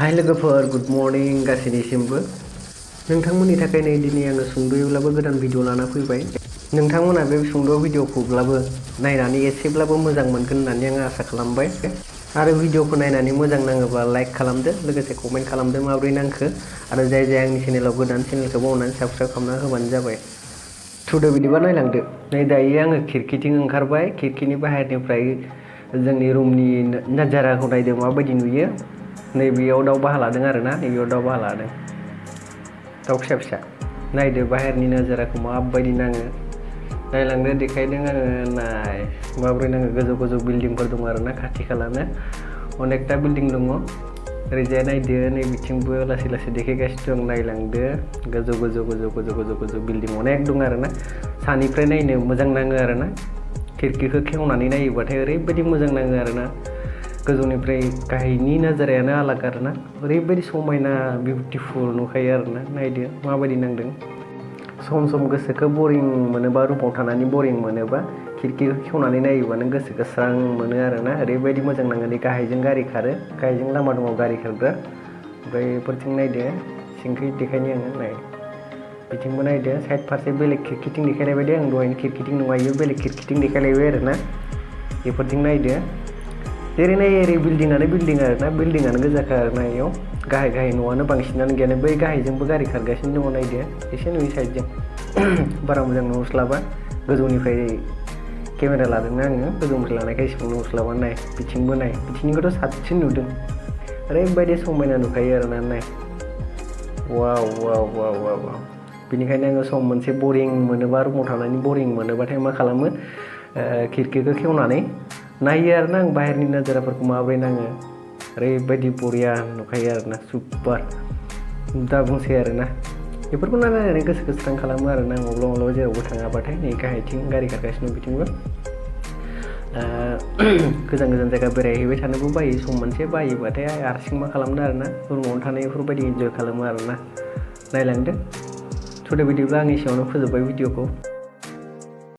हाय लोगोफोर, good morning गासैनिसिमबो। नोंथांमोननि थाखाय नै दिनै आङो सुंद'यैब्लाबो गोदान भिडिअ लाना फैबाय। नोंथांमोना बे सुंद' भिडिअखौब्लाबो नायनानै एसेब्लाबो मोजां मोनगोन होननानै आं आसा खालामबाय। आरो भिडिअखौ नायनानै मोजां नाङोब्ला लाइक खालामदो, लोगोसे कमेन्ट खालामदो माबोरै नांखो। आरो जाय आंनि चेनेलाव गोदान, चेनेलखौ बावनानै साबस्क्राइब खालामना होबानो जाबाय। थुदो बिदिबा नायलांदो। नै दायो आङो खिरखिथिं ओंखारबाय। खिरखिनि बाहेरनिफ्राय जोंनि रुमनि नाजाराखौ नायदो माबायदि नुयो। नैबेयाव दाउ बाहा लादों आरोना, नैबेयाव दाउ बाहा लादों, दाउ फिसा फिसा। नायदो बाहेरनि नोजोराखौ माबायदि नाङो। नायलांदो, देखायदों आङो। नाय माबोरै नाङो। गोजौ गोजौ बिल्डिंफोर दङ आरोना, खाथि खालानो अनेकथा बिल्डिं दङ। ओरैजाय नायदो, नै बिथिंबो लासै लासै देखायगासिनो दं। नायलांदो, गोजौ गोजौ गोजौ गोजौ गोजौ गोजौ बिल्डिं अनेक दं आरोना। सानिफ्राय नायनो मोजां नाङो आरोना। खिरखिखौ खेवनानै नायोबाथाय ओरैबायदि मोजां नाङो आरोना। गोजौनिफ्राय गाहायनि नोजोरायानो आलादा आरोना। ओरैबायदि समायना बिउटिफुल नुखायो आरोना। नायदो माबायदि नांदों। सम सम गोसोखौ बरिं मोनोबा, रुमाव थानानै बरिं मोनोबा खिरखिखौ खेवनानै नायोबा नों गोसोखौ स्रां मोनो आरोना। ओरैबायदि मोजां नाङो। नै गाहायजों गारि खारो, गाहायजों लामा दङ गारि खारग्रा। ओमफ्राय बेफोरथिं नायदो, सिंखै देखायनि आङो। नाय बिथिंबो नायदो, साइड फारसे बेलेग खिरखिथिं देखायनाय बायदि। आं दहायनो खिरखिथिं नङा, इयो बेलेग खिरखिथिं देखायलायबाय आरोना। बेफोरथिं नायदो, जेरै नायो ओरै बिल्डिङानो बिल्डिं आरोना। बिल्डिङानो गोजाखा आरोना। इयाव गाहाय गाहाय न'आनो बांसिनानो गैयानो। बै गाहायजोंबो गारि खारगासिनो दङ। नायदो एसे नुयो साइडजों। बारा मोजां नुहुरस्लाबा, गोजौनिफ्राय केमेरा लादोंना आङो। गोजौनिफ्राय लानायखाय एसेबां नुहुरस्लाबा। नाय बिथिंबो नाय, बिथिंनिखौथ' साबसिन नुदों। ओरैबायदि समायना नुखायो आरोना। नाय वाव वाव वाव वाव वाव। बेनिखायनो आङो सम मोनसे बरिं मोनोबा, रुमाव थानानै बरिं मोनोबाथाय मा खालामो, खिरखिखौ खेवनानै नायो आरोना। आं बाहेरनि नोजोराफोरखौ माबोरै नाङो। ओरैबायदि बरिया नुखायो आरोना, सुपार। दा बुंसै आरोना। बेफोरखौ नायनानै गोसोखौ स्रां खालामो आरोना। माब्लाबा माब्लाबा जेरावबो थाङाबाथाय नै गाहायथिं गारि खारगासिनो दं, बिथिंबो। गोजान गोजान जायगा बेरायहैबाय थानोबो बायो सम मोनसे। बायोबाथाय हारसिं मा खालामनो आरोना, रुमावनो थानाय बेफोरबायदि इन्जय खालामो आरोना। नायलांदो। थुदो बिदिब्ला आं एसेयावनो फोजोब्बाय भिडिअखौ।